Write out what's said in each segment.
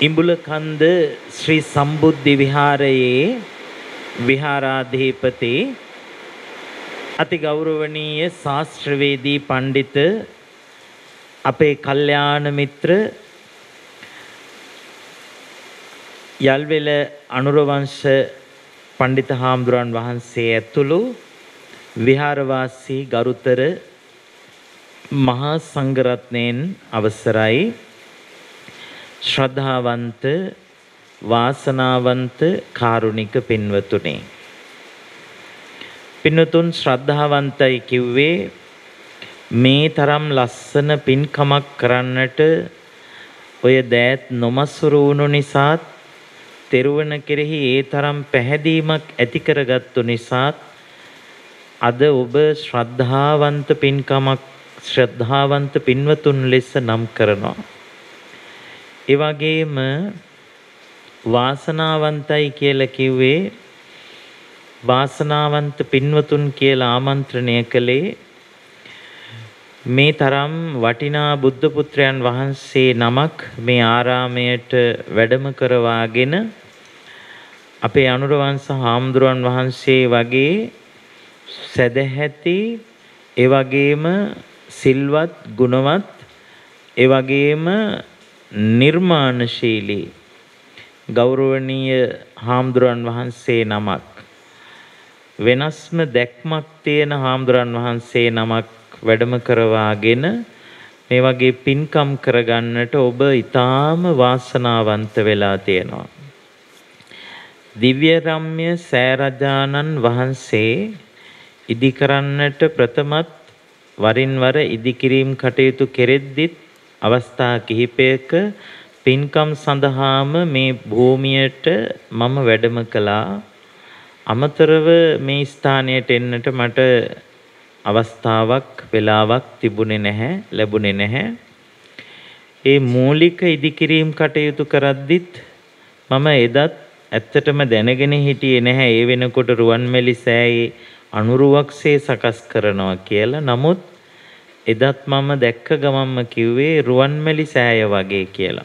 ඉඹුලකන්ද ශ්‍රී සම්බුද්ධි විහාරයේ විහාරාධිපති අති ගෞරවනීය ශාස්ත්‍රවේදී පඬිත අපේ කල්යාණ මිත්‍ර යල්වෙල අනුරවංශ පඬිත හාමුදුරන් වහන්සේ ඇතුළු විහාරවාසී ගරුතර මහා සංඝරත්නයන් අවසරයි ශ්‍රද්ධාවන්ත වාසනාවන්ත කාරුණික පින්වතුනි පින්වතුන් ශ්‍රද්ධාවන්තයි කිව්වේ මේ තරම් ලස්සන පින්කමක් කරන්නට ඔය දෑත් නොමසුරු වුණු නිසාත් තෙරුවන කෙරෙහි ඒ තරම් පැහැදීමක් ඇති කරගත්තු නිසාත් අද ඔබ ශ්‍රද්ධාවන්ත පින්කමක් ශ්‍රද්ධාවන්ත පින්වතුන් ලෙස නම් කරනවා. ඒ වගේම වාසනාවන්තයි කියලා කිව්වේ වාසනාවන්ත පින්වතුන් කියලා ආමන්ත්‍රණය කළේ මේ තරම් වටිනා බුද්ධ පුත්‍රයන් වහන්සේ නමක් මේ ආරාමයට වැඩම කරවාගෙන අපේ අනුරවංශ හාමුදුරන් වහන්සේ වගේ සදැහැති ඒ වගේම සිල්වත් ගුණවත් ඒ වගේම නිර්මාණශීලී ගෞරවනීය හාමුදුරන් වහන්සේ නමක් වෙනස්ම දැක්මක් තියෙන හාමුදුරන් වහන්සේ නමක් වැඩම කරවාගෙන මේ වගේ පින්කම් කරගන්නට ඔබ ඊටාම වාසනාවන්ත වෙලා තියෙනවා. දිව්‍ය රම්‍ය සෑරජානන් වහන්සේ ඉදි කරන්නට ප්‍රථමත් වරින් වර ඉදිකිරීම් කටයුතු කෙරෙද්දිත් අවස්ථා කිහිපයක පින්කම් සඳහාම මේ භූමියට මම වැඩම කළා. අමතරව මේ ස්ථානයට එන්නට මට අවස්ථාවක් වෙලාවක් තිබුණේ නැහැ, ලැබුණේ නැහැ. ඒ මූලික ඉදිකිරීම් කටයුතු කරද්දිත් මම එදත් ඇත්තටම දැනගෙන හිටියේ නැහැ ඒ වෙනකොට රුවන්මැලි සෑයේ අනුරුවක්සේ සකස් කරනවා කියලා. නමුත් එදත් මම දැක්ක ගමන්ම කිව්වේ රුවන්මැලි සෑය වගේ කියලා.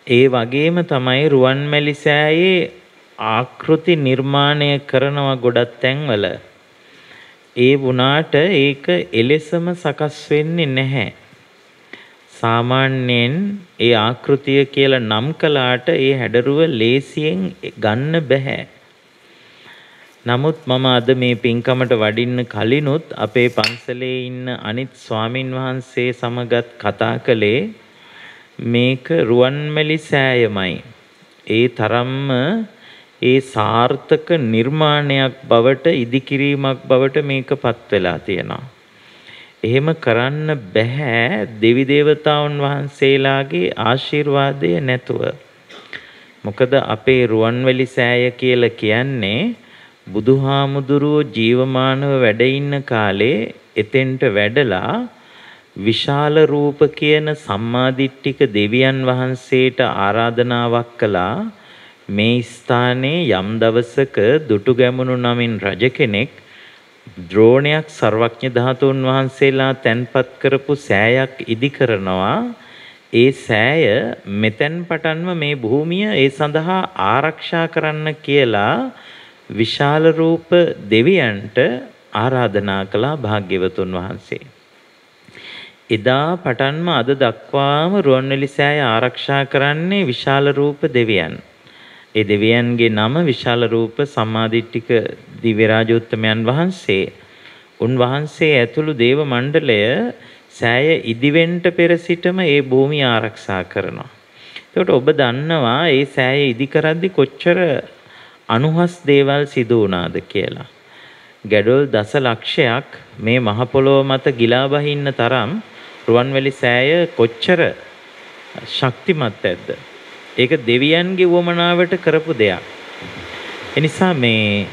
ඒ වගේම තමයි රුවන්මැලි සෑයේ ආකෘති නිර්මාණය කරනවා ගොඩක් තැන්වල. ඒ වුණාට ඒක එලෙසම සකස් වෙන්නේ නැහැ. සාමාන්‍යයෙන් ඒ ආකෘතිය කියලා නම් කළාට ඒ හැඩරුව ලේසියෙන් ගන්න බෑ. නමුත් මම අද මේ පින්කමට වඩින්න කලිනුත් අපේ පන්සලේ ඉන්න අනිත් ස්වාමින් වහන්සේ සමගත් කතා කළේ මේක රුවන්මැලි සෑයමයි. ඒ තරම්ම ඒ සාර්ථක නිර්මාණයක් බවට ඉදිකිරීමක් බවට මේක පත් වෙලා තියෙනවා. එහෙම කරන්න බෑ දෙවි දේවතාවුන් වහන්සේලාගේ ආශිර්වාදය නැතුව. මොකද අපේ රුවන්වැලි සෑය කියලා කියන්නේ බුදුහාමුදුරුවෝ ජීවමානව වැඩ ඉන්න කාලේ එතෙන්ට වැඩලා විශාල රූප කියන සම්මාදිට්ඨික දෙවියන් වහන්සේට ආරාධනාවක් කළා. මේ ස්ථානයේ යම් දවසක දුටුගැමුණු නමින් රජ කෙනෙක් ද්‍රෝණයක් සර්වඥ ධාතුන් වහන්සේලා තැන්පත් කරපු සෑයක් ඉදි කරනවා. ඒ සෑය මෙතෙන් පටන්ම මේ භූමිය ඒ සඳහා ආරක්ෂා කරන්න කියලා විශාල රූප දෙවියන්ට ආරාධනා කළා භාග්‍යවතුන් වහන්සේ. එදා පටන්ම අද දක්වාම රුවන්වැලි සෑය ආරක්ෂා කරන්නේ විශාල රූප දෙවියන්. ඒ දෙවියන්ගේ නම විශාල රූප සම්මාදිට්ඨික දිව්‍ය රාජෝත්තමයන් වහන්සේ. උන්වහන්සේ ඇතුළු දේව මණ්ඩලය සෑය ඉදිවෙන්ට පෙර සිටම ඒ භූමිය ආරක්ෂා කරනවා. එතකොට ඔබ දන්නවා ඒ සෑය ඉදි කරද්දි කොච්චර අනුහස් දේවල් සිදු වුණාද කියලා. ගැඩොල් දසලක්ෂයක් මේ මහ පොළොව මත ගිලා බහින්න තරම් රුවන්වැලි සෑය කොච්චර ශක්තිමත් ඇද්ද? ඒක දෙවියන්ගේ වමනාවට කරපු දෙයක්. එනිසා මේ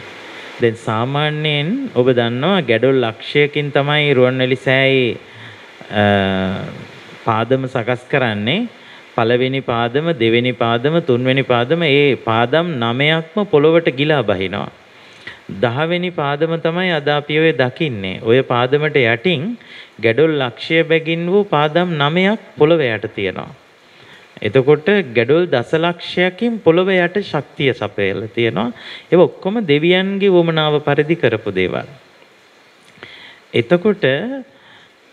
දැන් සාමාන්‍යයෙන් ඔබ දන්නවා ගැඩොල් ලක්ෂයකින් තමයි රුවන්වැලි සෑයේ පාදම සකස් කරන්නේ. පළවෙනි පාදම, දෙවෙනි පාදම, තුන්වෙනි පාදම ඒ පාදම් 9ක්ම පොළොවට ගිලා බහිනවා. 10වෙනි පාදම තමයි අද අපි ඔය දකින්නේ. ඔය පාදමට යටින් ගැඩොල් ලක්ෂය බැගින් වූ පාදම් 9ක් පොළොව යට තියෙනවා. එතකොට ගැඩොල් දසලක්ෂයකින් පොළොව යට ශක්තිය සපයලා තියෙනවා. ඒක ඔක්කොම දෙවියන්ගේ වමනාව පරිදි කරපු දේවල්. එතකොට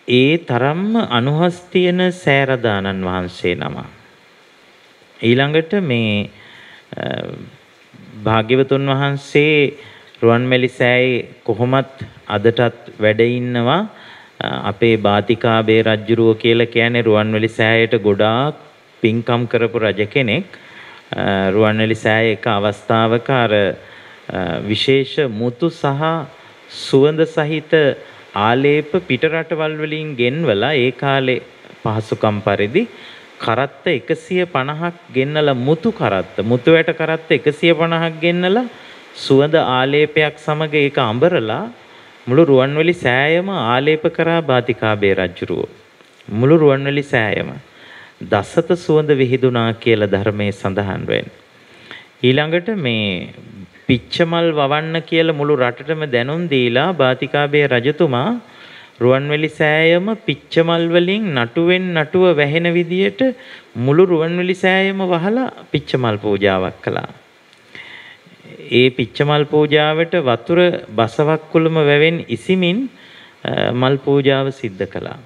ඒ තරම්ම අනුහස් තියෙන සෑරදානන් වහන්සේ නම. ඊළඟට මේ භාග්‍යවතුන් වහන්සේ රුවන්වැලි සෑයේ කොහොමත් අදටත් වැඩ ඉන්නවා. අපේ බාතිකාබේ රජුරෝ කියලා කියන්නේ රුවන්වැලි සෑයට ගොඩාක් පින්කම් කරපු රජ කෙනෙක්. රුවන්වැලි සෑයේ එක අවස්ථාවක අර විශේෂ මුතු සහ සුවඳ සහිත ආලේප පිටරටවල් වලින් ගෙන්වලා ඒ කාලේ පහසුකම් පරිදි කරත්ත 150ක් ගෙන්නලා මුතු වැට කරත්ත 150ක් ගෙන්නලා සුවඳ ආලේපයක් සමග ඒක අඹරලා මුළු රුවන්වැලි සෑයම ආලේප කරා බාතිකාබේ රජුරෝ. මුළු රුවන්වැලි සෑයම දසත සුවඳ විහිදුනා කියලා ධර්මයේ සඳහන් වෙන්නේ. ඊළඟට මේ පිච්චමල් වවන්න කියලා මුළු රටටම දැනුම් දීලා බාතිකාබේ රජතුමා රුවන්වැලි සෑයම පිච්චමල් වලින් නටුවෙන් නටුව වැහෙන විදියට මුළු රුවන්වැලි සෑයම වහලා පිච්චමල් පූජාවක් කළා. ඒ පිච්චමල් පූජාවට වතුර බසවක් කුළුම වැවෙන් ඉසිමින් මල් පූජාව සිද්ධ කළා.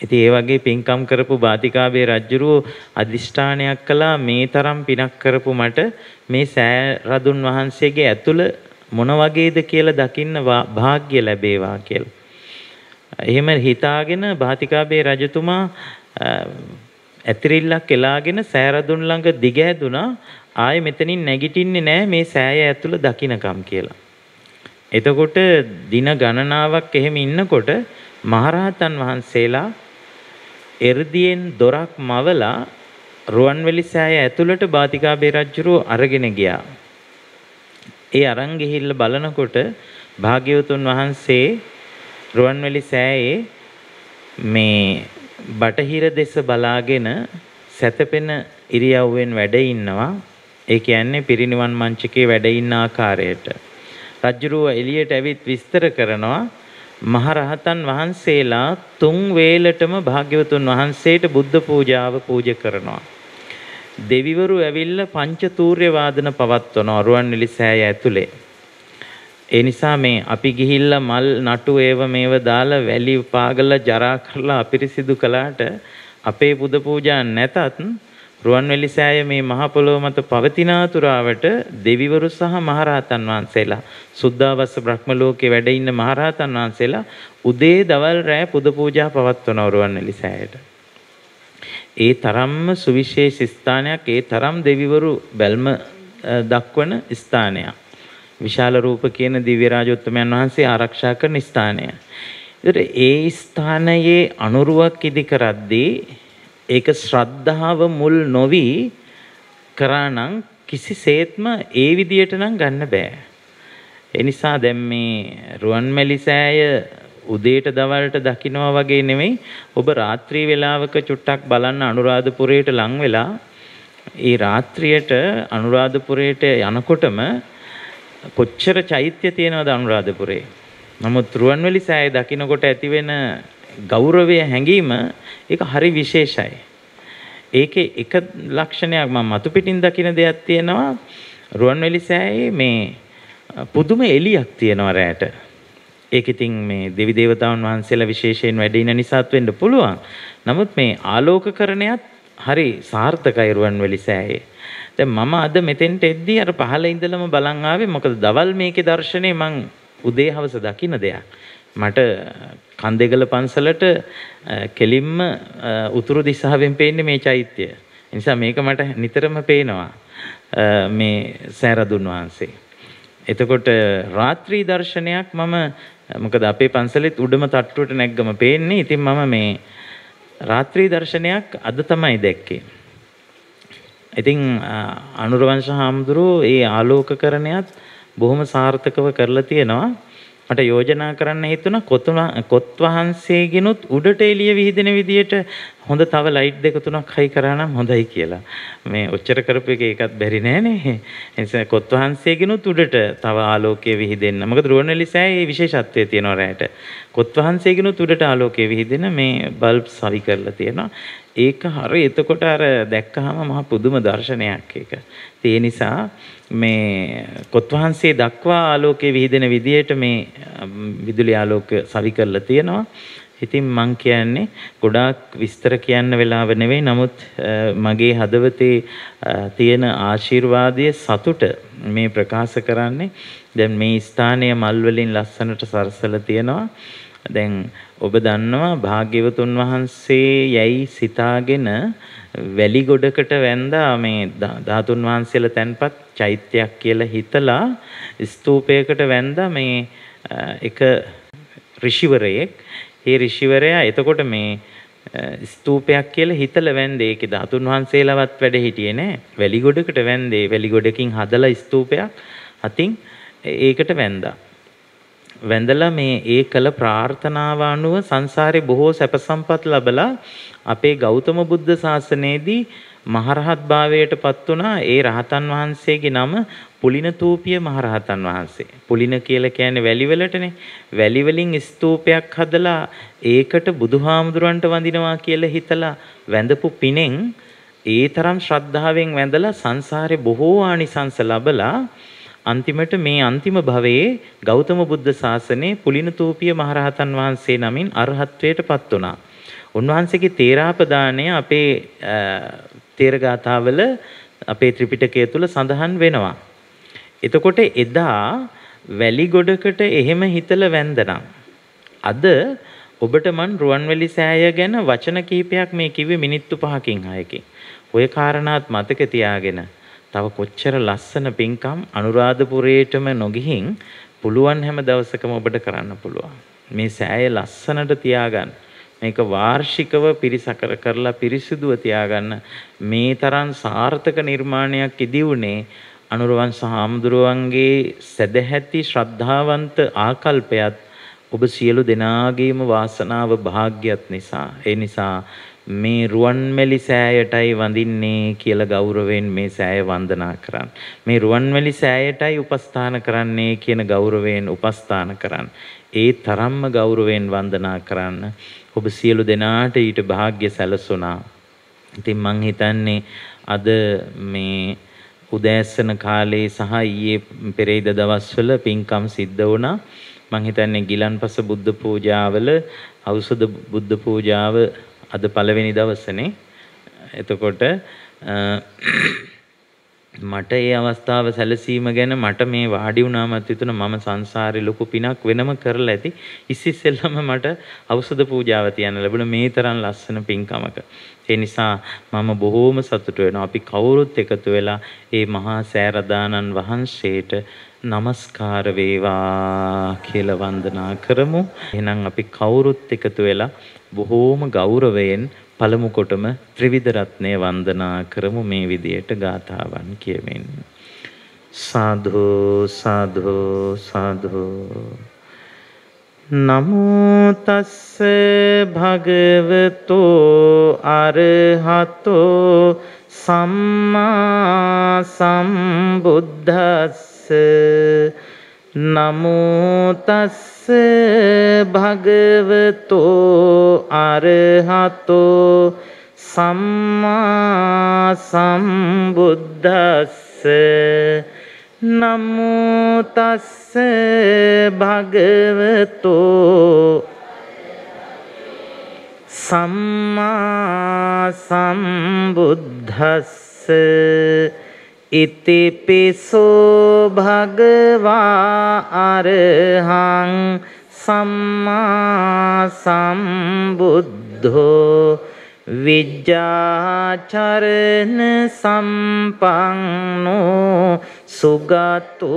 ඉතින් ඒ වගේ පින්කම් කරපු බාතිකාබේ රජුරෝ අදිෂ්ඨානයක් කළා මේ තරම් පිනක් කරපු මට මේ සෑ රදුන් වහන්සේගේ ඇතුළ මොන වගේද කියලා දකින්න වාග්ය ලැබේවා කියලා. එහෙම හිතාගෙන බාතිකාබේ රජතුමා ඇතිරිල්ලක් එලාගෙන සෑ රදුන් ළඟ දිග ඇදුනා. ආයේ මෙතනින් නැගිටින්නේ නැහැ මේ සෑය ඇතුළ දකින්නකම් කියලා. එතකොට දින ගණනාවක් එහෙම ඉන්නකොට මහරහතන් වහන්සේලා එර්දියෙන් දොරක් මවලා රුවන්වැලි සෑය ඇතුළට බාතිකාබේ රජුරෝ අරගෙන ගියා. ඒ අරන් ගිහිල්ලා බලනකොට භාග්‍යවතුන් වහන්සේ රුවන්වැලි සෑයේ මේ බටහිර දෙස බලාගෙන සැතපෙන ඉරියව්වෙන් වැඩ ඉන්නවා. ඒ කියන්නේ පිරිනිවන් මංචකේ වැඩ ඉන්න ආකාරයට. රජුරුව එළියට ඇවිත් විස්තර කරනවා මහරහතන් වහන්සේලා 3 වේලටම භාග්‍යවතුන් වහන්සේට බුද්ධ පූජාව පූජා කරනවා. දෙවිවරු ඇවිල්ලා පංච තූර්ය වාදන පවත්වනවා රුවන්වැලි සෑය ඇතුලේ. ඒ නිසා මේ අපි ගිහිල්ලා මල් නටු ඒව මේව දාලා වැලි පාගලා ජරා කරලා අපිරිසිදු කළාට අපේ බුද්ධ පූජා නැතත් රුවන්වැලි සෑය මේ මහ පොළොව මත පවතින තුරාවට දෙවිවරු සහ මහරහතන් වහන්සේලා සුද්ධාවස්ස බ්‍රහ්ම ලෝකේ වැඩ ඉන්න මහරහතන් වහන්සේලා උදේ දවල් රැ පුද පූජා පවත්වනවා රුවන්වැලි සෑයට. ඒ තරම්ම සුවිශේෂ ස්ථානයක්, ඒ තරම් දෙවිවරු බැල්ම දක්වන ස්ථානයක්. විශාල රූප කියන දිව්‍ය රාජෝත්තමයන් වහන්සේ ආරක්ෂා කරන ස්ථානය. ඒතර ඒ ස්ථානයේ අනුරුවක් ඉදි කරද්දී ඒක ශ්‍රද්ධාව මුල් නොවි කරා නම් කිසිසේත්ම ඒ විදියට නම් ගන්න බෑ. ඒ නිසා දැන් මේ රුවන්වැලි සෑය උදේට දවල්ට දකින්නවා වගේ නෙමෙයි, ඔබ රාත්‍රී වේලාවක චුට්ටක් බලන්න අනුරාධපුරයට ලං වෙලා ඒ රාත්‍රියට අනුරාධපුරයට යනකොටම කොච්චර චෛත්‍ය තියෙනවද අනුරාධපුරේ. නමුත් රුවන්වැලි සෑය දකින්නකොට ඇතිවෙන ගෞරවය හැඟීම ඒක හරි විශේෂයි. ඒකේ එක ලක්ෂණයක් මම මතු පිටින් දකින දෙයක් තියෙනවා. රුවන්වැලි සෑයේ මේ පුදුම එළියක් තියෙනවා රැට. ඒක ඉතින් මේ දෙවි දේවතාවුන් වහන්සේලා විශේෂයෙන් වැඩ ඉන නිසාත් වෙන්න පුළුවන්. නමුත් මේ ආලෝකකරණයත් හරි සාර්ථකයි රුවන්වැලි සෑයේ. දැන් මම අද මෙතෙන්ට එද්දී අර පහළ ඉඳලම බලන් ආවේ මොකද දවල් මේකේ දර්ශනේ මං උදේ හවස දකින්න දෙයක්. මට කන්දේගල පන්සලට කෙලින්ම උතුරු දිශාවෙන් පේන්නේ මේ චෛත්‍ය. ඒ නිසා මේක මට නිතරම පේනවා මේ සෑරදුන් වහන්සේ. එතකොට රාත්‍රී දර්ශනයක් මම මොකද අපේ පන්සලෙත් උඩම තට්ටුවට නැග්ගම පේන්නේ. ඉතින් මම මේ රාත්‍රී දර්ශනයක් අද තමයි දැක්කේ. ඉතින් අනුරවංශ හාමුදුරුවෝ ඒ ආලෝකකරණයත් බොහොම සාර්ථකව කරලා තියෙනවා. මට යෝජනා කරන්න හිතුණා කොත් වහන්සේගෙනුත් උඩට එළිය විහිදෙන විදියට හොඳ තව ලයිට් දෙක තුනක් හයි කරා නම් හොඳයි කියලා. මේ ඔච්චර කරපු එක ඒකත් බැරි නෑනේ. ඒ නිසා කොත් වහන්සේගෙනුත් උඩට තව ආලෝකය විහිදෙන්න. මොකද රුවන්වැලි සෑයේ විශේෂත්වය තියෙනවා රැයට. කොත් වහන්සේගෙනුත් උඩට ආලෝකය විහිදෙන මේ බල්බ් සවි කරලා තියෙනවා. ඒක හරිය එතකොට අර දැක්කහම මහ පුදුම දර්ශනයක් ඒක. ඒ නිසා මේ කොත් වහන්සේ දක්වා ආලෝකය විහිදෙන විදියට මේ විදුලි ආලෝක සවි කරලා තියෙනවා. ඉතින් මං කියන්නේ ගොඩාක් විස්තර කියන්න වෙලාව නෙවෙයි. නමුත් මගේ හදවතේ තියෙන ආශිර්වාදයේ සතුට මේ ප්‍රකාශ කරන්නේ. දැන් මේ ස්ථානය මල් වලින් ලස්සනට සරසලා තියෙනවා. දැන් ඔබ දන්නවා භාග්‍යවතුන් වහන්සේ යයි සිතාගෙන වැලි ගොඩකට වැන්දා මේ ධාතුන් වහන්සේලා තැන්පත් චෛත්‍යයක් කියලා හිතලා ස්තූපයකට වැන්දා මේ එක ඍෂිවරයෙක්. ඒ ඍෂිවරයා එතකොට මේ ස්තූපයක් කියලා හිතලා වැන්දේ. ඒකේ ධාතුන් වහන්සේලාවත් වැඩ හිටියේ නෑ. වැලි ගොඩකට වැන්දේ. වැලි ගොඩකින් හදලා ස්තූපයක් අතින් ඒකට වැන්දා. වැඳලා මේ ඒ කළ ප්‍රාර්ථනාව අනුව සංසාරේ බොහෝ සැප සම්පත් ලැබලා අපේ ගෞතම බුද්ධ ශාසනයේදී මහරහත් භාවයට පත් වුණා. ඒ රහතන් වහන්සේගේ නම පුලිනතූපිය මහරහතන් වහන්සේ. පුලින කියලා කියන්නේ වැලි වලටනේ. වැලි වලින් ස්තූපයක් හදලා ඒකට බුදුහාමුදුරන්ට වඳිනවා කියලා හිතලා වැඳපු පිනෙන් ඒ තරම් ශ්‍රද්ධාවෙන් වැඳලා සංසාරේ බොහෝ ආනිසංස ලැබලා අන්තිමට මේ අන්තිම භවයේ ගෞතම බුද්ධ ශාසනයේ පුලිනතූපිය මහරහතන් වහන්සේ නමින් අරහත්ත්වයට පත් වුණා. උන්වහන්සේගේ තේරාපදානය අපේ තේරගාථාවල අපේ ත්‍රිපිටකය තුල සඳහන් වෙනවා. එතකොට එදා වැලි ගොඩකට එහෙම හිතලා වැන්දනම් අද ඔබට මන් රුවන්වැලි සෑය ගැන වචන කිහිපයක් මේ කිව්වේ මිනිත්තු 5කින් 6කින්. ඔය කාරණාත් මතක තියාගෙන තව කොච්චර ලස්සන පින්කම් අනුරාධපුරයටම නොගිහින් පුළුවන් හැම දවසකම ඔබට කරන්න පුළුවන්. මේ සෑය ලස්සනට තියාගන්න. මේක වාර්ෂිකව පිරිසකර කරලා පිරිසිදුව තියාගන්න. මේ තරම් සාර්ථක නිර්මාණයක් ඉදිවුනේ අනුරවංශ හාමුදුරුවන්ගේ සදැහැති ශ්‍රද්ධාවන්ත ආකල්පයත් ඔබ සියලු දෙනාගේම වාසනාව භාග්‍යත් නිසා. ඒ නිසා මේ රුවන්වැලි සෑයටයි වඳින්නේ කියලා ගෞරවයෙන් මේ සෑය වන්දනා කරන්න. මේ රුවන්වැලි සෑයටයි උපස්ථාන කරන්නේ කියන ගෞරවයෙන් උපස්ථාන කරන්න. ඒ තරම්ම ගෞරවයෙන් වන්දනා කරන්න. ඔබ සියලු දෙනාට ඊට වාග්ය සැලසුණා. ඉතින් මං හිතන්නේ අද මේ උදෑසන කාලේ සහ ඊයේ පෙරේද දවස්වල පින්කම් සිද්ධ වුණා. මං හිතන්නේ ගිලන්පස බුද්ධ පූජාවල ඖෂධ බුද්ධ පූජාව අද පළවෙනි දවසනේ. එතකොට මට ඒ අවස්ථාව සැලසීම ගැන මට මේ වාඩි වුණාමත් හිතුණ මම සංසාරේ ලොකු පිනක් වෙනම කරලා ඇති. ඉස්සෙල්ලම මට ඖෂධ පූජාව තියන්න ලැබුණ මේ තරම් ලස්සන පින්කමක. ඒ නිසා මම බොහෝම සතුටු වෙනවා. අපි කවුරුත් එකතු වෙලා මේ මහා සෑරදානන් වහන්සේට නමස්කාර වේවා කියලා වන්දනා කරමු. එහෙනම් අපි කවුරුත් එකතු වෙලා බොහෝම ගෞරවයෙන් පළමු කොටම ත්‍රිවිධ රත්නය වන්දනා කරමු මේ විදියට ගාථාවන් කියමින්. සාදු සාදු සාදු. නමෝ තස්ස භගවතෝ අරහතෝ සම්මා සම්බුද්දස්ස. නමෝ තස්ස භගවතෝ අරහතෝ සම්මා සම්බුද්දස්ස. නමෝ තස්ස භගවතෝ සම්මා සම්බුද්දස්ස. ඉතිපිසෝ භගවා අරහං සම්මා සම්බුද්ධෝ විජ්ජාචරණ සම්පන්නෝ සුගතෝ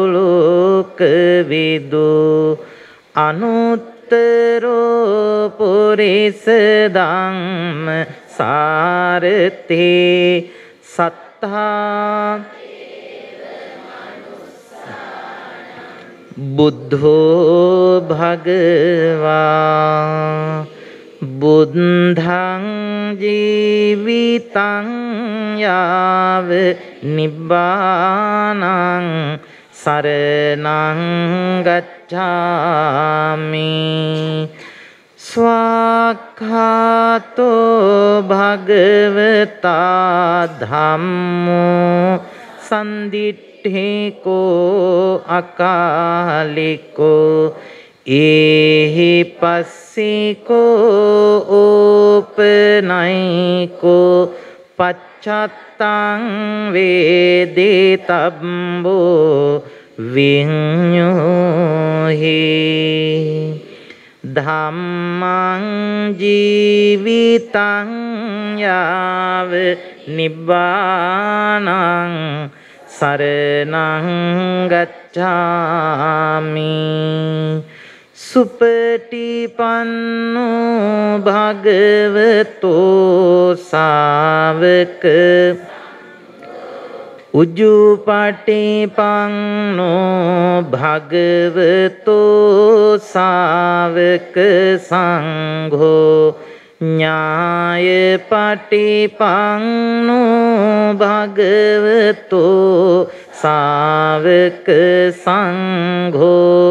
ලෝකවිදු අනුත්තරෝ පුරිස ධම්ම සාරතේ සත්තා බුද්ධෝ භගවා බුද්ධං ජීවිතං යාව නිබ්බානං සරණං ගච්ඡාමි ස්වාක්ඛාතෝ භගවතා ධම්මෝ සන්දිට්ඨිකෝ අකාලිකෝ ඒහි පස්සිකෝ ඕපනයිකෝ පච්චත්තං වේදිතබ්බෝ විඤ්ඤෝහි ධම්මං ජීවිතං යාව නිබ්බානං සරණං ගච්ඡාමි සුපටිපන්නෝ භගවතෝ සාවක උජුපටිපන්නෝ භගවතෝ සාවක සංඝෝ ඥායපටිපන්නෝ භගවතෝ සාවක සංඝෝ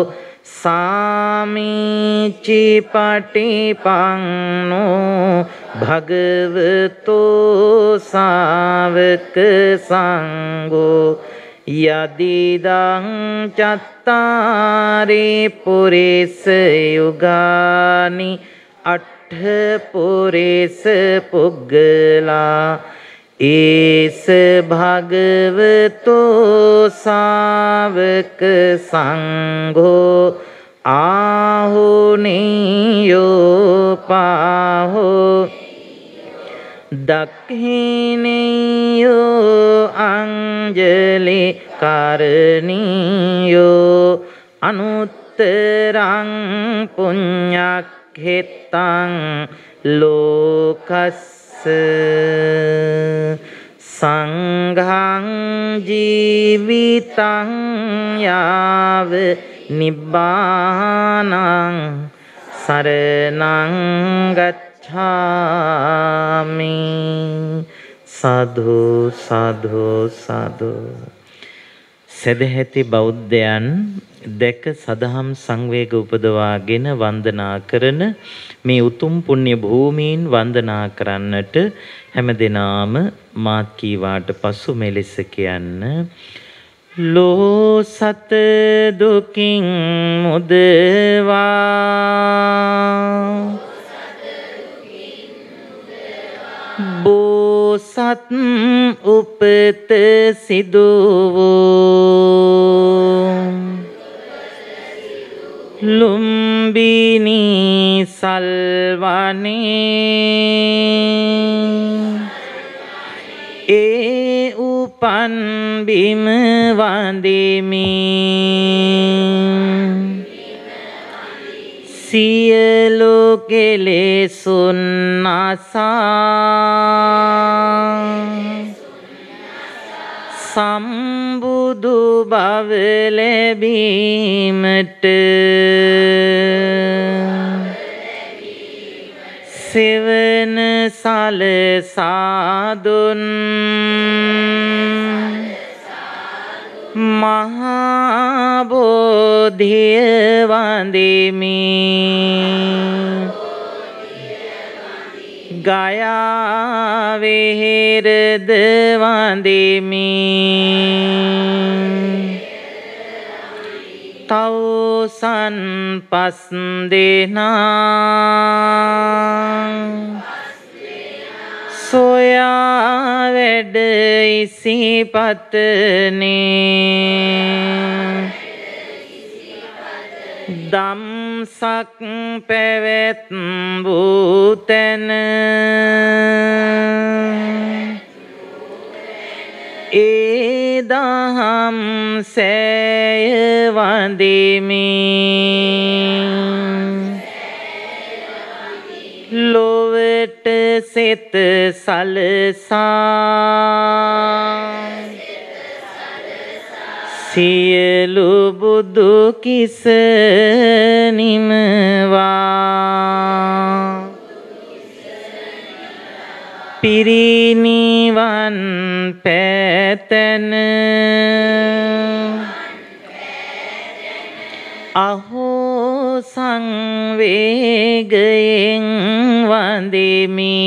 සාමිචි පටිපන්නෝ භගවතෝ සාවක සංඝෝ යදිදං චත්තාරි පුරිස යුගානි අට්ඨ පුරිස පුග්ගලා ඒස භගවතෝ සාවක සංඝෝ ආහුනියෝ පාහෝ දක්ඛිනියෝ අංජලි කරණියෝ අනුත්තරං පුඤ්ඤක්ඛෙත්තං ලෝකස්ස සංඝං ජීවිතං යාව නිබ්බානං සරණං ගච්ඡාමි සාදු සාදු සාදු සදැහැති බෞද්ධයන් දැක සදහම් සංවේග උපදවාගෙන වන්දනා කරන මේ උතුම් පුණ්‍ය භූමීන් වන්දනා කරන්නට හැමදෙනාම මාත් කීවාට පසු මෙලෙස කියන්න ලෝ සත දුකින් මුදවා බෝසත් උපත සිදුවෝ ලුම්බිනි සල්වනේ ඒ උපන් බිම වඳිමි සියලු කෙලෙසුන් අසා සම්බුදු බව ලැබීමට සෙවන සලසා දුන් මහා බෝධිය වඳිමි ගයා විහෙරද වඳිමි තවුසන් පස් දෙනා සොයා වැඩ ඉසිපතනේ දම්සක් පැවැත් වූතැන ඒ දහම් සෑය වඳිමි ලොවට සෙත සලසා සියලු බුදු කිස නිමවා පිරිනිවන් පැතන අහෝ සංවේගයෙන් වඳෙමි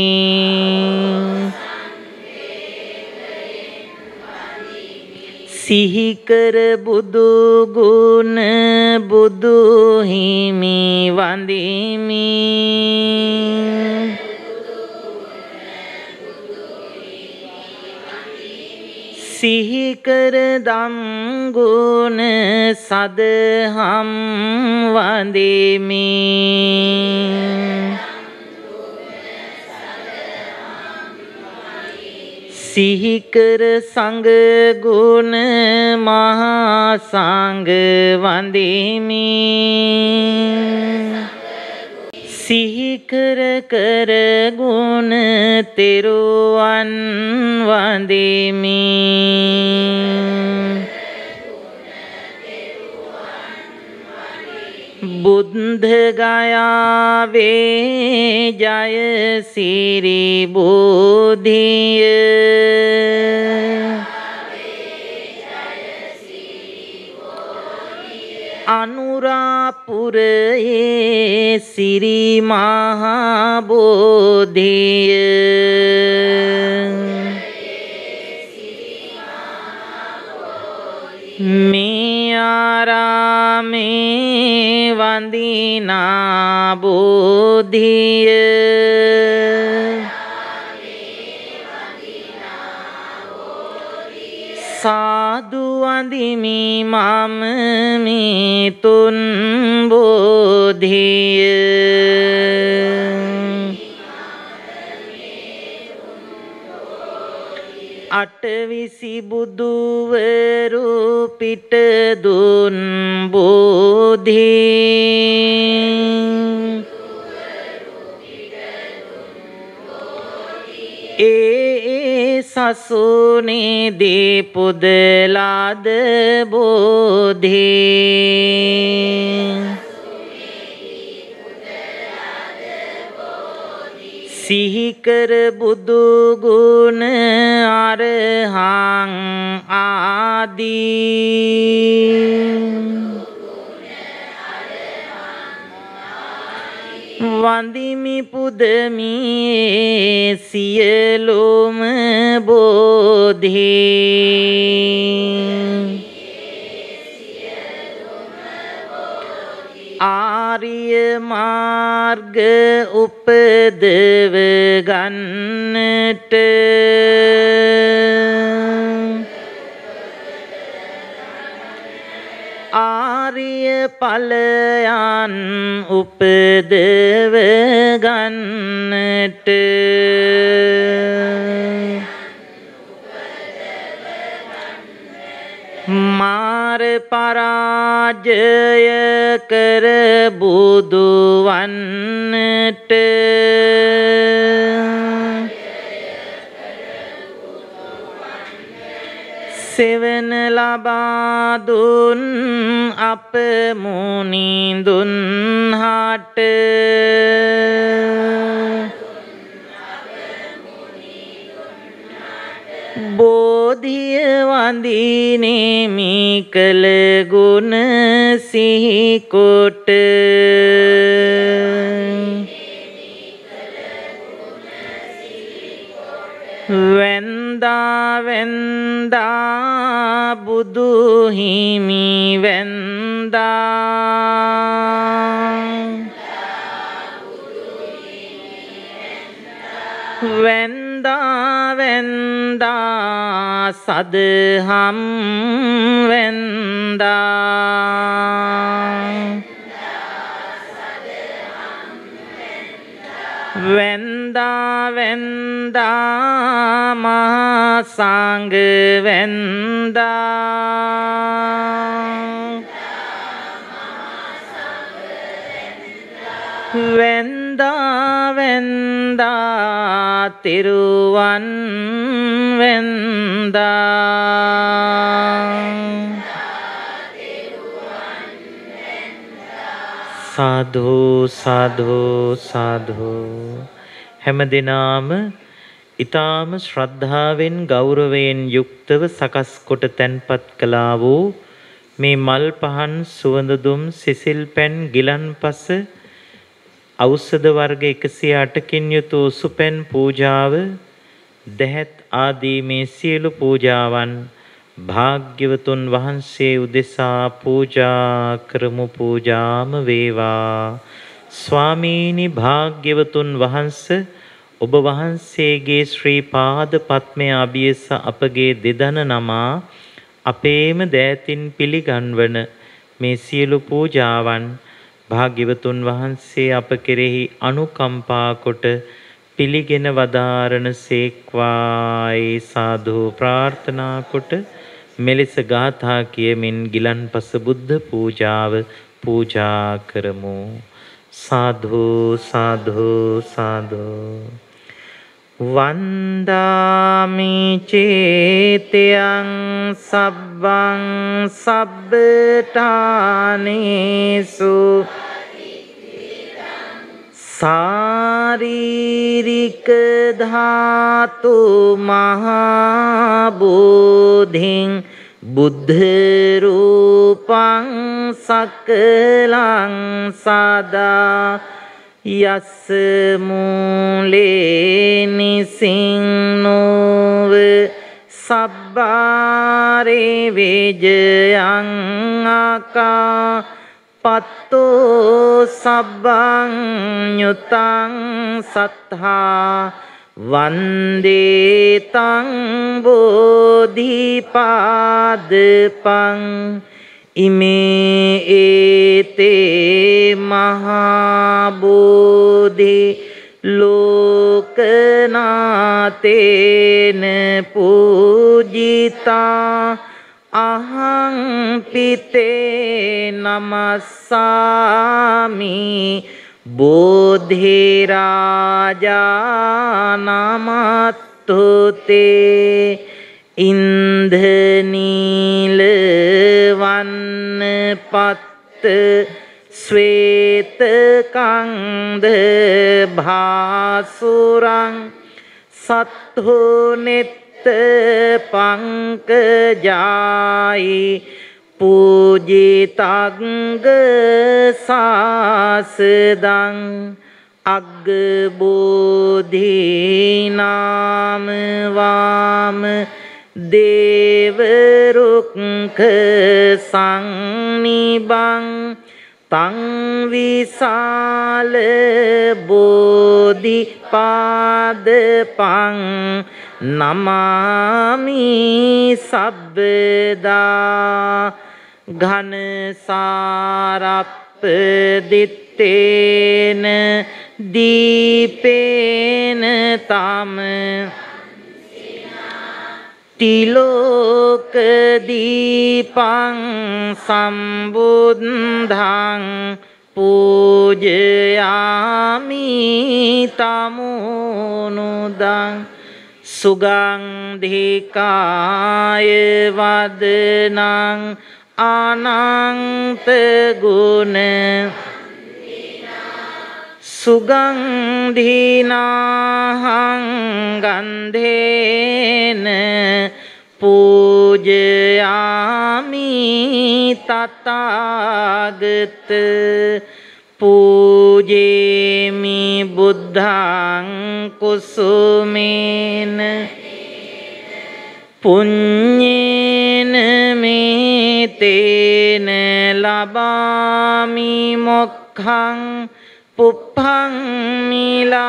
සිහිකර බුදු ගුණ බුදු හිමි වඳෙමි සිහිකර දම් ගුණ සදහම් වඳෙමි සිහිකර සංඝ ගුණ මහා සංඝ වඳෙමි සිහිකර කර ගුණ තෙරුවන් වඳෙමි බුද්ධ ගයාවේ ජය සිරි බෝධිය අනුරාපුරයේ සිරි මහා බෝධිය මේ ආරාමේ වන්දිනා බෝධිය සාදු වඳිමි මම මේ තුන් බෝධිය අටවිසි බුදුවරු පිට දුන් බෝධි ඒ සසුනේ දී පුදලාද බෝධි සිහිකර බුදු ගුණ අරහං ආදී වන්දිමි පුදමි සියලුම බෝධි ආර්ය මාර්ග උපදව ගන්නට ආර්ය ඵලයන් උපදව ගන්නට මාර පරාජය කර බුදු වන්නට සෙවන ලබා දුන් අප මුනිඳුන් හට බෝධිය වඳිනෙමි කළ ගුණ සිහි කොට වැන්දා වැන්දා බුදු හිමි වැන්දා වැන්දා සදහම් වැන්දා වැන්දා මහා සංඝ වැන්දා වැන්දා තෙරුවන් වැන්දා සාදු සාදු සාදු හැම දිනම ඊ타ම ශ්‍රද්ධාවෙන් ගෞරවයෙන් යුක්තව සකස් කොට තැන්පත් කළා වූ මේ මල් පහන් සුවඳ දුම් සිසිල් පැන් ගිලන්පස ඖෂධ වර්ග 108කින් යුතු උසුපැන් පූජාව දැහැත් ආදී මේ සියලු පූජාවන් භාග්‍යවතුන් වහන්සේ උදෙසා පූජා කරමු. පූජාම වේවා. ස්වාමීනි භාග්‍යවතුන් වහන්සේ ඔබ වහන්සේගේ ශ්‍රී පාද පත්මය අභියස අපගේ දෙදන නමා අපේම දෑතින් පිළිගන්වන මේ සියලු පූජාවන් භාග්‍යවතුන් වහන්සේ අප කෙරෙහි අනුකම්පා කොට පිළිගෙන වදාරණ සේක්වායි සාදු ප්‍රාර්ථනා කොට මෙලෙස ගාථා කියමින් ගිලන්පස බුද්ධ පූජාව පූජා කරමු. සාදු සාදු සාදු. වන්දාමි චේතයං සබ්බං සබ්බඨානේසු සාරීරික ධාතු මහා බෝධින් බුද්ධ රූපං සකලං සදා යස් මූලේ නිසින්නෝව සබ්බාරේ වේජයං ආකා පත්තෝ සබ්බං යුතං සත්තා වන්දේ තං බෝධිපාදපං ඉමේ ඒතේ මහා බෝධි ලෝකනාතේන පූජිතා අහං පිතේ නමස්සාමි බෝධි රාජා නමත්තුතේ ඉන්ධනීල වන්න පත්ත ශ්වේත කන්ද භාසුරං සත්හෝ නෙත් පංකජායි පූජිතංග සාසදං අග්ගබෝධි නාම වාම දේවරුක්ඛ සංනිබං තං විසාල බෝධි පාදපං නමාමි සබ්බදා ඝන සාරප්ප දිත්තේන දීපේන තම තිලෝක දීපං සම්බුද්ධං පූජයාමි තමෝනුදං සුගන්ධිකාය වදනං අනන්ත ගුණ සුගන්ධිනාහං ගන්ධේන පූජයාමි තථාගත පූජේමි බුද්ධං කුසුමේන පුඤ්ඤේන මේතේන ලබාමි මොක්ඛං පුප්පං මිලායාති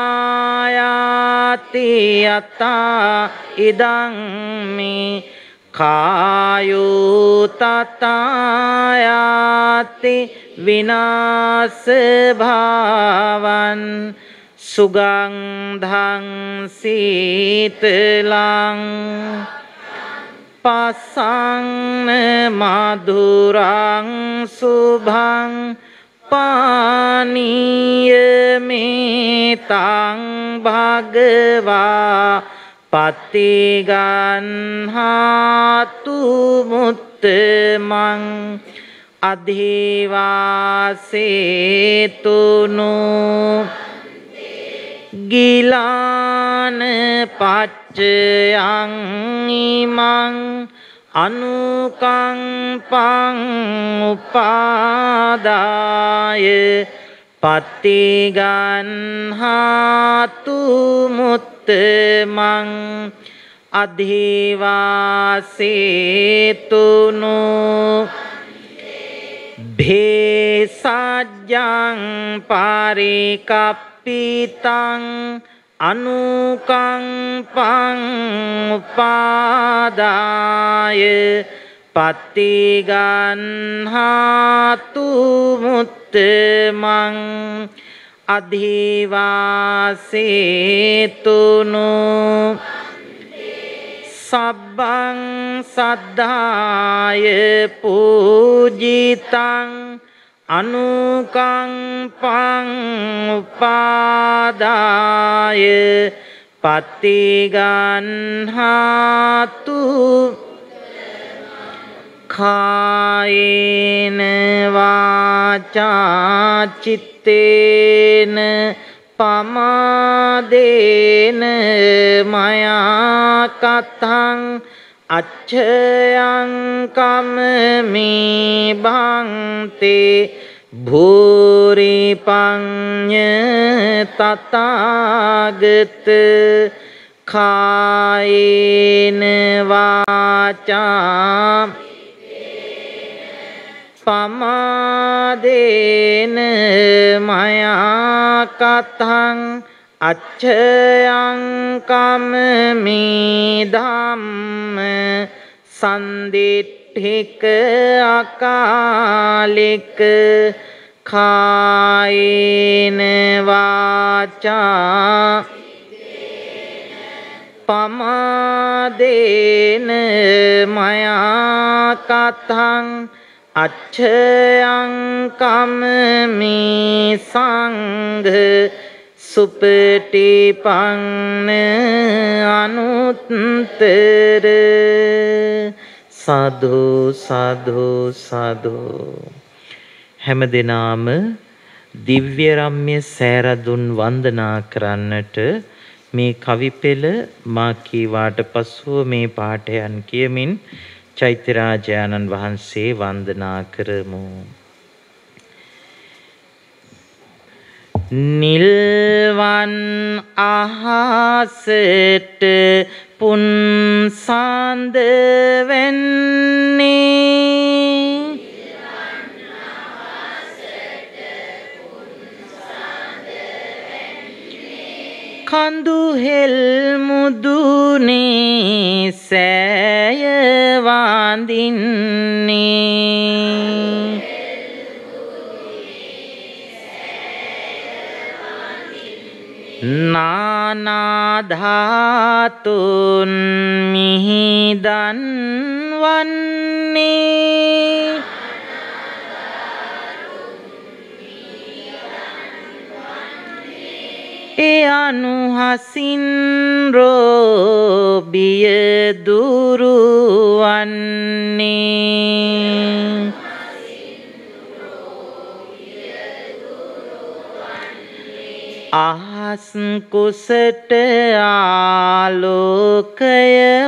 යතා ඉදං මේ කායෝ තතායාති විනාශ භාවං සුගන්ධං සීතලං පසං මధుරං සුභං පානීය මේතං භගවා පතිගන්හාතු මුත්තමං අධිවාසේතුනු ගිලාන පච්චයං ඉමං අනුකම්පං උපාදාය පත්තිගන්හාතු මුත්තමං අධිවාසේතුනු භේසජ්ජං පරිකප්පිතං අනුකම්පං උපාදාය පත්තිගන්හාතු මුත්තමං අධිවාසේතුනු සබ්බං සද්ධාය පූජිතං අනුකම්පං උපාදාය පත්තිගන්හාතු කායේන වාචා චිත්තේන පමාදේන මයා කතං අච්ඡයං කම්මේ භන්තේ භූරි පඤ්ඤ තථාගත කායේන වාචා පමාදේන මයා කතං අච්ඡයං කම්මේ ධම්ම සන්දිට්ඨික අකාලික කායේන වාචා පමාදේන මයා කතං අච්ඡයං කම්මේ සංඝ සුපටිපන්න අනුත්තර සාදු සාදු සාදු හැම දිනාම දිව්‍ය රම්‍ය සෑරදුන් වන්දනා කරන්නට මේ කවි පෙළ මා කීවාට පසුව මේ පාඨයන් කියමින් චෛත්‍යරාජානන් වහන්සේ වන්දනා කරමු. නිල්වන් අහසට පුන් සාන්ද වෙන්නේ කඳු හෙල් මුදුනේ සෑය වඳින්නේ නානා ධාතුන් මිහිදන් වන්නේ ඒ අනුහසින් රෝබිය දුරුවන්නේ අහස් කුසට ආලෝකය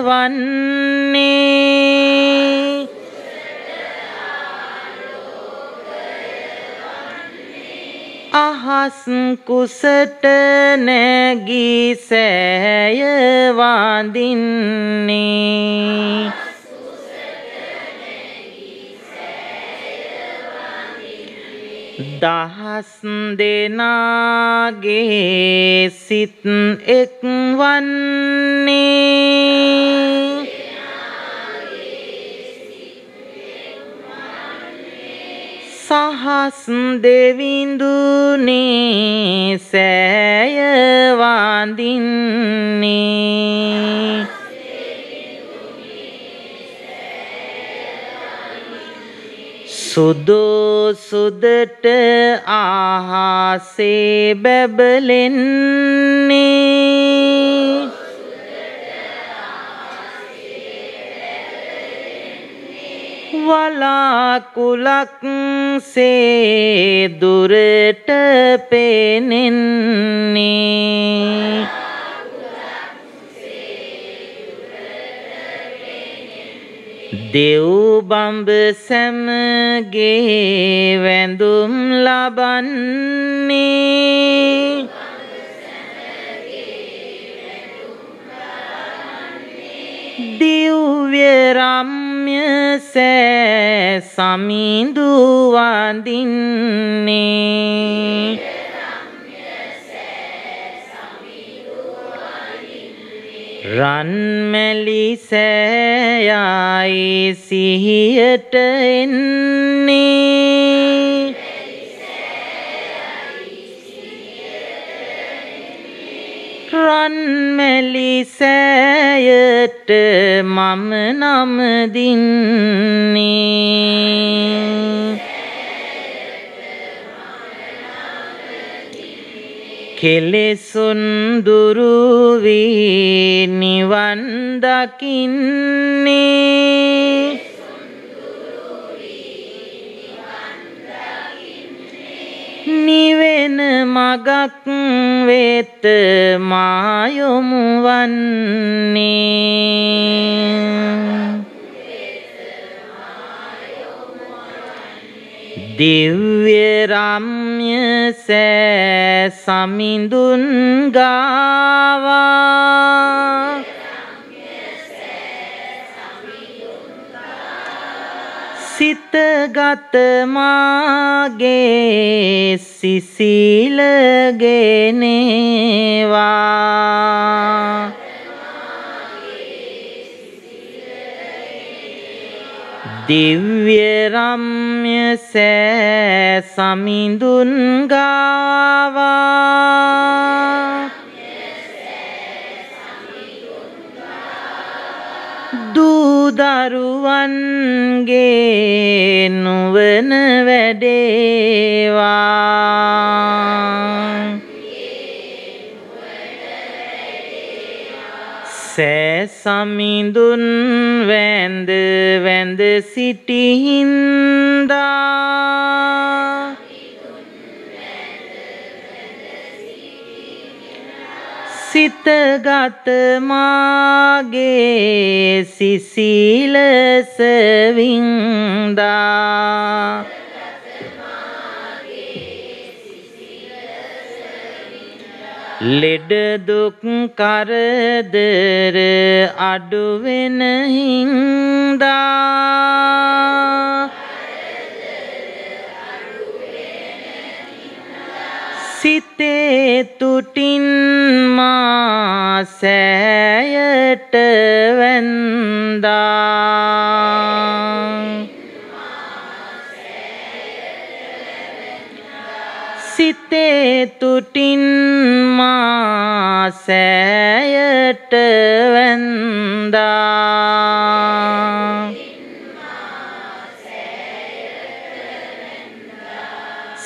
වන්නේ අහස් කුසට නැගී සෑය වඳින්නේ දහස් දෙනාගේ සිත් එක් වන්නේ සහස් දෙවිඳුනේ සෑය වඳින්නේ සුදෝ සුදට ආහසේ බැබලෙන්නේ වලාකුලක් සේ දුරට පෙනෙන්නේ දෙව් බඹ සැමගේ වැඳුම් ලබන්නේ දිව්‍ය රම්‍ය සෑ සමිඳු වඳින්නේ රන්මැලි සෑයයි සිහියට එන්නේ රන්මැලි සෑයට මම නම දින්නේ කෙලෙසුන් දුරු වී නිවන් දකින්නේ නිවෙන මගක් වෙත මා යොමු වන්නේ දිව්‍ය රම්‍ය සෑ සමිඳුන් ගාවා සිතගත මාගේ සිසිල ගෙනේවා දිව්‍ය රම්‍ය සෑ සමිඳුන් ගාවා දූ දරුවන්ගේ නුවණ වැඩේවා සෑ සමිඳුන් වැඳ වැඳ සිටිහින්දා සිතගත මාගේ සිසිලස වින්දා ලෙඩ දුක් කරදර අඩු වෙන හින්දා සිතේ තුටින් මා සෑයට වැන්දා සිතේ තුටින් මා සෑයට වැන්දා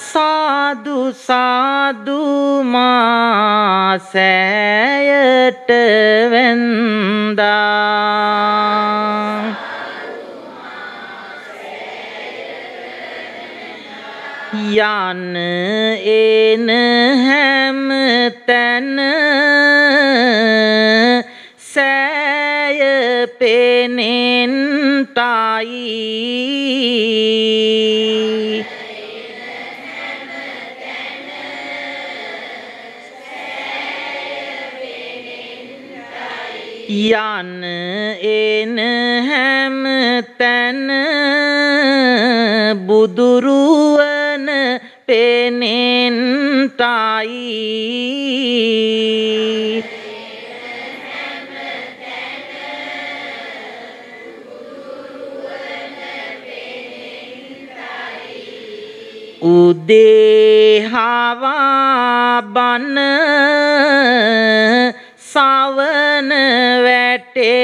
සාදු සාදු මා සෑයට වැන්දා යන එන හැම තැන සෑය පෙනෙන්ටයි යන එන හැම තැන බුදුරුවන පෙනෙන්ටයි උදේ හවා බන සවන වැටෙන්ටයි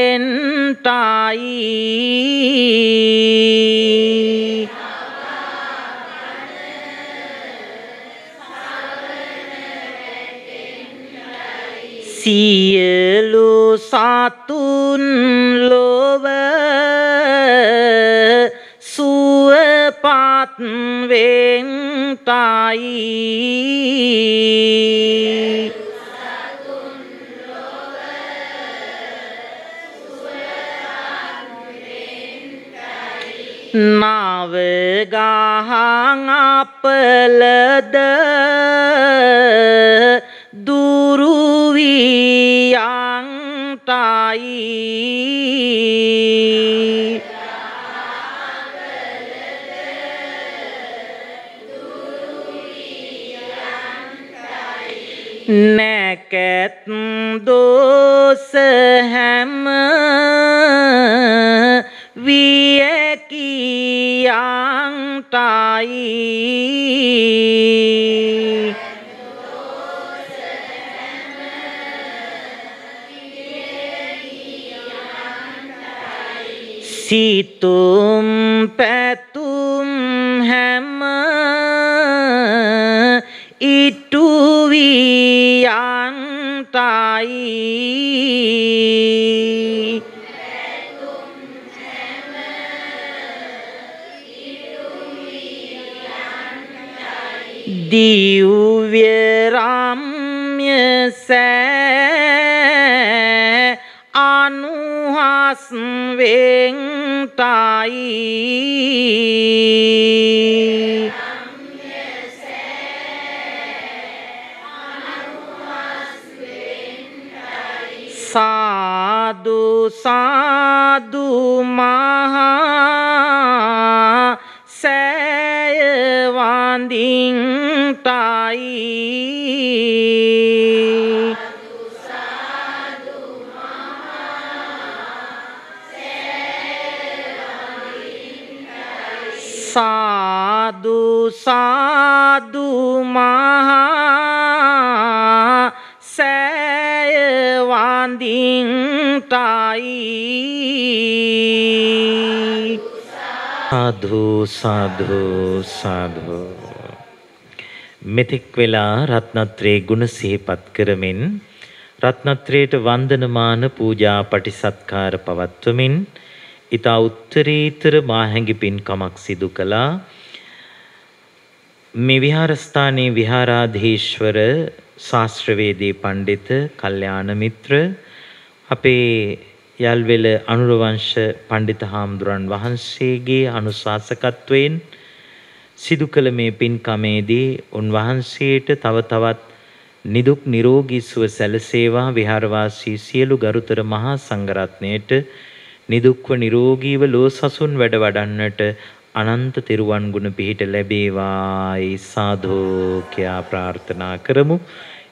සියලු සතුන් ලොව සුවපත් වෙන්ටයි නාවගහං අපලද දුරුවියන්ටයි නැකැත් දෝස හැම වියකියන්ටයි සිතුම් පැතුම් හැම ඉටුවියන්ටයි දිව්‍ය රම්‍ය සෑ අනුහස් වෙන්ටයි සාදු සාදු මහා සෑය වඳින්ටයි සාදු සාදු මහා සෑය වඳින්ටයි සාදු සාදු සාදු මෙතෙක් වෙලා රත්නත්‍රේ ගුණ සිහිපත් කරමින් රත්නත්‍රේට වන්දනමාන පූජා පටිසත්කාර පවත්වමින් ඊතා උත්තරීතර මාහැඟි පින්කමක් සිදු කළා. මේ විහාරස්ථානයේ විහාරාධීශ්වර ශාස්ත්‍රවේදී පඬිත කල්යාණ මිත්‍ර අපේ යල්වෙල අනුරවංශ පඬිත හාමුදුරන් වහන්සේගේ අනුශාසකත්වයෙන් සිදු කළ මේ පින්කමේදී උන්වහන්සේට තව තවත් නිදුක් නිරෝගී සුව සැලසේවා විහාරවාසී සියලු ගරුතර මහා සංඝරත්නයට නිදුක්ව නිරෝගීව ලෝසසුන් වැඩ වඩන්නට අනන්ත තෙරුවන් ගුණ පිහිට ලැබේවායි සාදු කියා ප්‍රාර්ථනා කරමු.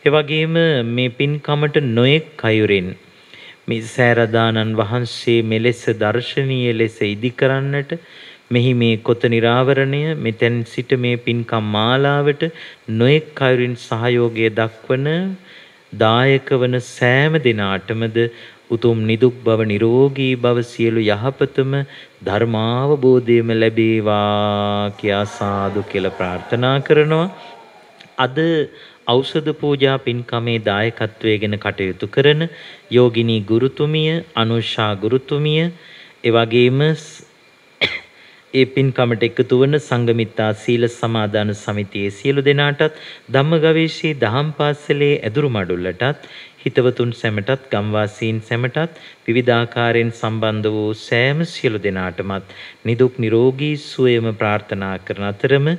ඒ වගේම මේ පින්කමට නොයෙක් අයුරින් මේ සෑරදානන් වහන්සේ මෙලෙස දර්ශනීය ලෙස ඉදි කරන්නට මෙහි මේ කොත නිරාවරණය මෙතෙන් සිට මේ පින්කම් මාලාවට නොයෙක් අයුරින් සහයෝගය දක්වන දායක වන සෑම දිනාටමද උතුම් නිදුක් බව නිරෝගී බව සියලු යහපතම ධර්මාවබෝධයම ලැබේවා කියා සාදු කියලා ප්‍රාර්ථනා කරනවා. අද ඖෂධ පූජා පින්කමේ දායකත්වයෙන් කටයුතු කරන යෝගිනී ගුරුතුමිය, අනුෂා ගුරුතුමිය, ඒ වගේම ඒ පින්කමට එකතු වන සංඝමිත්තා සීල සමාදාන සමිතියේ සියලු දෙනාටත් ධම්මගවීෂී දහම් පාසලේ ඇදුරු මඩුල්ලටත් හිතවතුන් සැමටත් ගම්වාසීන් සැමටත් විවිධාකාරයෙන් සම්බන්ධ වූ සෑම සියලු දෙනාටමත් නිදුක් නිරෝගී සුවයම ප්‍රාර්ථනා කරන අතරම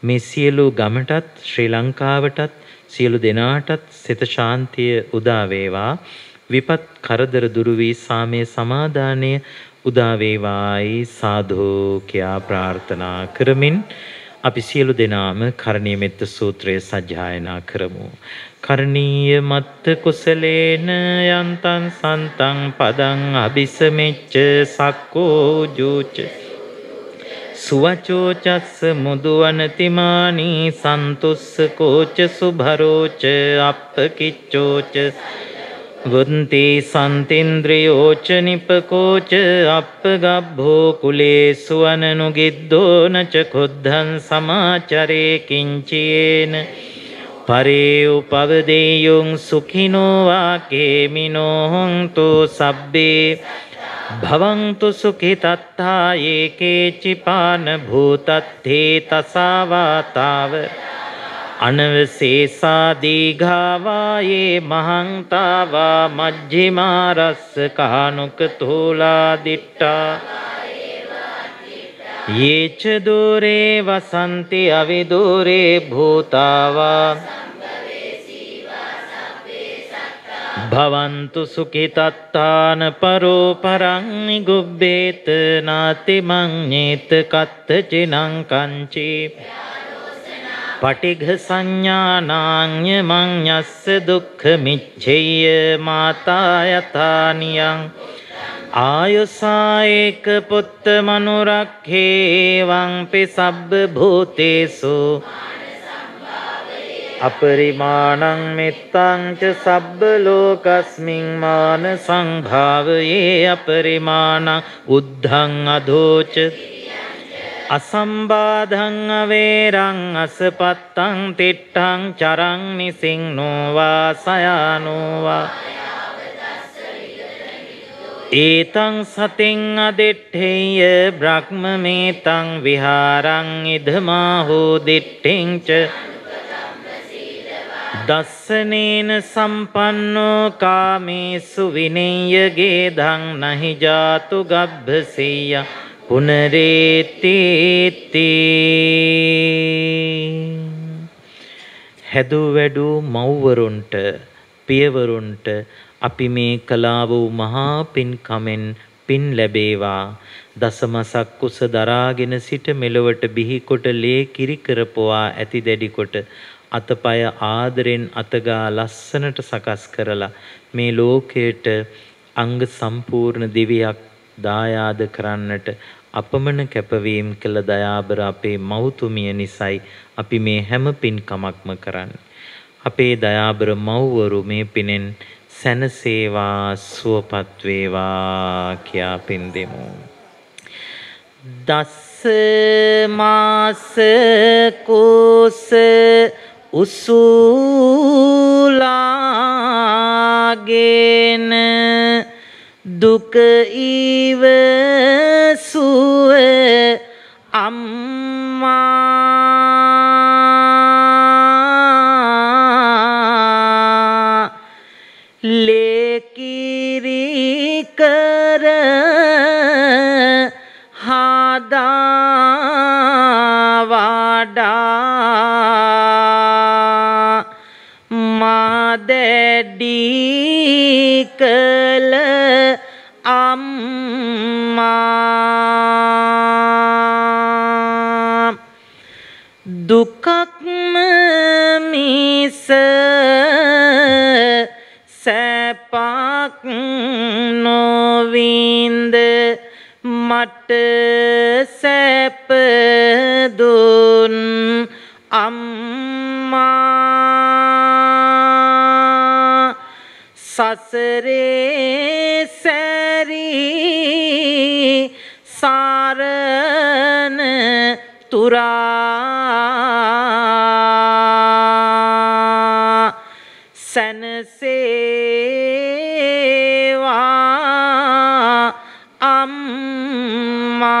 මේ සියලු ගමටත් ශ්‍රී ලංකාවටත් සියලු දෙනාටත් සිත ශාන්තිය උදා වේවා විපත් කරදර දුරු වී සාමය සමාදානය උදා වේවායි සාදු කියා ප්‍රාර්ථනා කරමින් අපි සියලු දෙනාම කරණීය මෙත්ත සූත්‍රය සජ්ජායනා කරමු. කරණීය මත්ත කුසලේන යන්තං සන්තං පදං අபிසමෙච්ච සක්කෝ ජූච සුවචෝ චස්ස මුදුවනතිමානි සන්තුස්ස කෝච සුභරෝච අප්පකිච්චෝච වුන්ති සන්තින්ද්‍රියෝච නිපකෝච අප්පගබ්බෝ කුලේසු අනනුගිද්දෝ නච කුද්ධං සමාචරේ කිංචේන පරේ උපවදේයුං සුඛිනෝ වාකේමිනෝ හොන්තු සබ්බේ භවන්තු සුඛිතත්තා ඒකේචිපාන භූතත්තේ තසාවාතාව අනවසේසා දීඝාවායේ මහංතාවා මජ්ජිමාරස්ස කානුක තෝලා දිට්ඨා යේච දූරේ වසන්ති අවිදූරේ භූතාවා භවන්තු සුඛිතත්තාන පරෝ පරං නිගුබ්බේත නාති මඤ්ඤේත කත්ත චිනං කංචේ පටිඝ සංඥානාඤ්ඤ මඤ්ඤස්ස දුක්ඛ මිච්ඡේය මාතා යතානියං ආයුසායක පුත්ත මනුරක්ඛේ වංපි සබ්බ භූතේසු අපරිමාණං මෙත්තං ච සබ්බ ලෝකස්මින් මාන සංභාවයේ අපරිමාණං උද්ධං අධෝච අසම්බාධං අවේරං අසපත්තං තිට්ඨං චරං නිසින්නෝ වා සයානෝ වා ඒතං සතින් අදිට්ඨේය බ්‍රහ්මමේතං විහාරං ඉදමාහෝ දිට්ඨින් ච දස්සනේන සම්පන්නෝ කාමේසු විනේය ගේධං නහි ජාතු ගබ්බසෙය්‍ය පුනරේතිති හැදූ වැඩූ මව්වරුන්ට පියවරුන්ට අපි මේ කළා වූ මහා පින්කමෙන් පින් ලැබේවා. දසමසක් කුස දරාගෙන සිට මෙලොවට බිහි කොට ලේ කිරි කරපුවා ඇති දැඩි කොට අතපය ආදරෙන් අතගා ලස්සනට සකස් කරලා මේ ලෝකයට අංග සම්පූර්ණ දිවියක් දායාද කරන්නට අපමණ කැපවීම කළ දයාබර අපේ මව්තුමිය නිසයි අපි මේ හැම පින්කමක්ම කරන්නේ. අපේ දයාබර මව්වරු මේ පිනෙන් සැනසේවා සුවපත් වේවා කියා පින් දෙමු. දස මාස කුස උසුලාගෙන දුක ඉවසුව අම්මා ලේකිරි කර හදා වඩා මදැඩි කළ අම්මා දුකක්ම මිස සැපක් නොවින්ද මට සැප දුන් අම්මා සසරේ සැරී සාරණ තුරා සැනසේවා අම්මා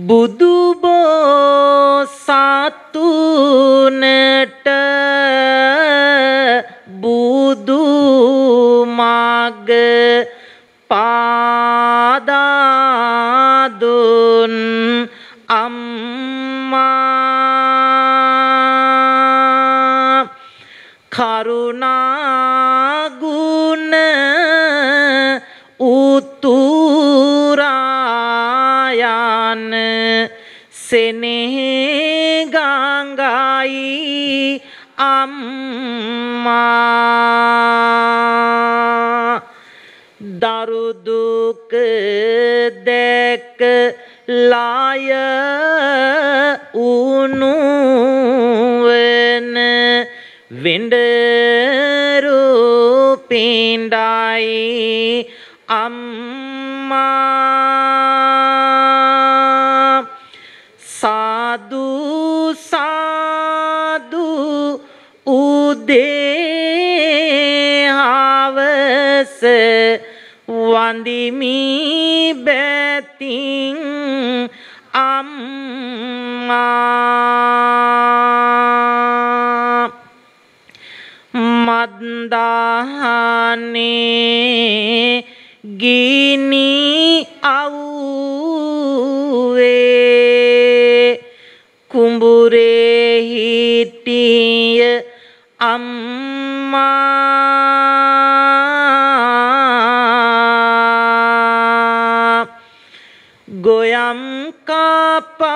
බුදු බෝසතුන්ට බුදු මග පාදා දුන් අම්මා කරුණා ගුණ උතුරායන සෙනෙහ ගංගායි අම්මා දරු දුක දැක ලාය උනුවන වෙඬරු පිඬයි අම්මා සාදු සාදු උදේ හවස වඳිමි බැතින් අම්මා මද්දාහන වනේ ගිනි අවුවේ කුඹුරේ හිටිය අම්මා ගොයම් කපා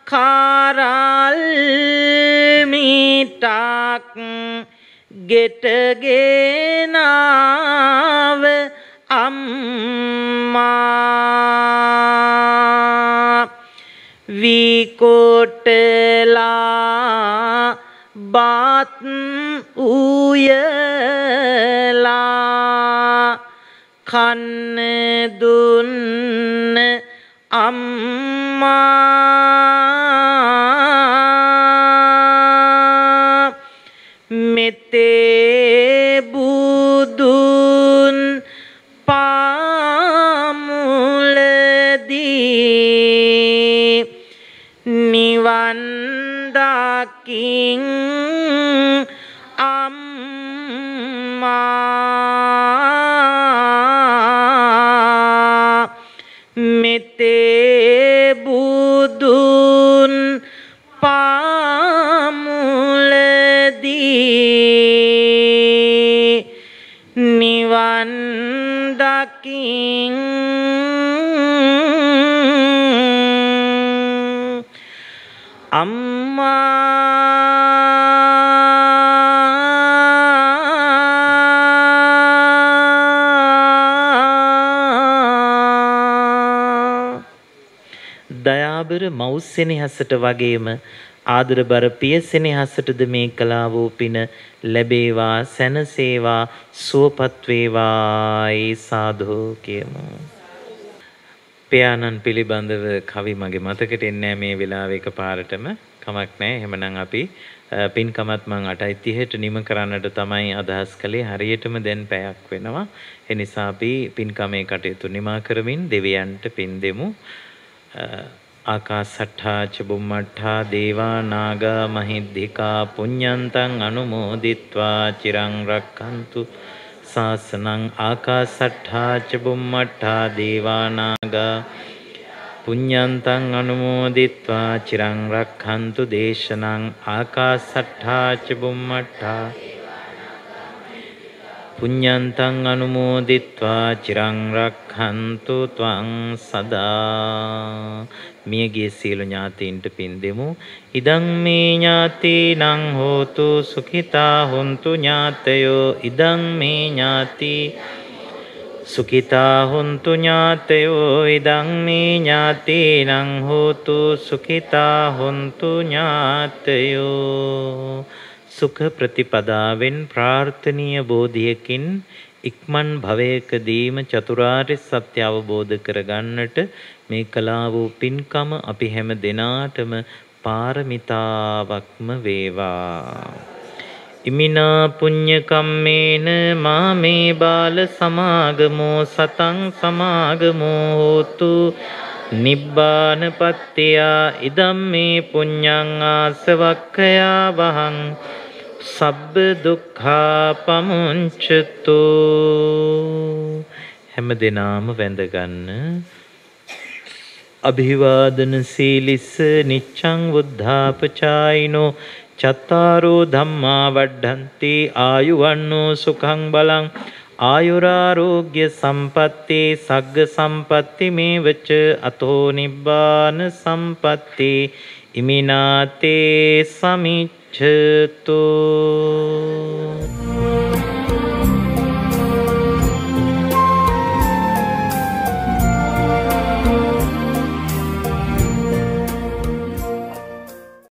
කාරල් මිටක් ගෙට ගෙනාව අම්මා විකොටලා බත් උයලා කන්න දුන්න අම්මා මෙතේ බුදුන් පාමුලදී නිවන් දකින් අම්මා මෙතේ බුදුන් පාමුලදී නිවන් දකින් දයාබර මව් සෙනෙහසට වගේම ආදරබර පිය සෙනෙහසටද මේ කළා වූ පින ලැබේවා සැනසේවා සුවපත් වේවා ඒ සාදු කියමු. පියාණන් පිළිබඳව කවි මගේ මතකෙට එන්නේ මේ වෙලාවේ එකපාරටම කමක් නැහැ. එහෙමනම් අපි පින්කමත් මං 8:30ට නිම කරන්නට තමයි අදහස් කළේ. හරියටම දැන් පැයක් වෙනවා. ඒ නිසා අපි පින්කමේ කටයුතු නිමා කරමින් දෙවියන්ට පින් දෙමු. ආකාසට්ඨා ච බුම්මට්ඨා දේවා නාග මහිද්దికා පුඤ්ඤන්තං අනුමෝදිත්වා චිරං රක්ඛන්තු ශාසනං ආකාසට්ඨා ච බුම්මට්ඨා දේවා නාග පුඤ්ඤන්තං අනුමෝදිත්වා චිරං රක්ඛන්තු දේශනං ආකාසට්ඨා ච බුම්මට්ඨා පුඤ්ඤන්තං අනුමෝදිත්වා චිරං රක්ඛන්තු ත්වං සදා. මියගිය සියලු ඥාතීන්ට පින් දෙමු. ඉදං මේ ඥාතීනං හෝතු සුඛිතා හොන්තු ඥාතයෝ ඉදං මේ ඥාති සුඛිතා හොන්තු ඥාතයෝ ඉදං මේ ඥාතීනං හෝතු සුඛිතා හොන්තු ඥාතයෝ. සුඛ ප්‍රතිපදාවෙන් ප්‍රාර්ථනීය බෝධියකින් ඉක්මන් භවයකදීම චතුරාර්ය සත්‍ය අවබෝධ කරගන්නට මේ කලා වූ පින්කම අපි හැම දෙනාටම පාරමිතාවක්ම වේවා. ඉමිනා පුඤ්ඤ කම්මේන මාමේ බාල සමාගමෝ සතං සමාගමෝ හෝතු නිබ්බාන පත්තියා ඉදම්මේ පුඤ්ඤං ආසවක්ඛයා වහං සබ්බ දුක්ඛා පමුංචතු. හැම දිනාම වැඳගන්න. අභිවාදන සීලිස්ස නිච්ඡං වුද්ධාපචායිනෝ චත්තාරෝ ධම්මා වඩ්ඩන්ති ආයුවන්නෝ සුඛං බලං ආයුරාරෝග්‍ය සම්පatti සග්ග සම්පatti මේවච අතෝ නිබ්බාන සම්පatti ඉමිනාතේ සමිච්ඡතු.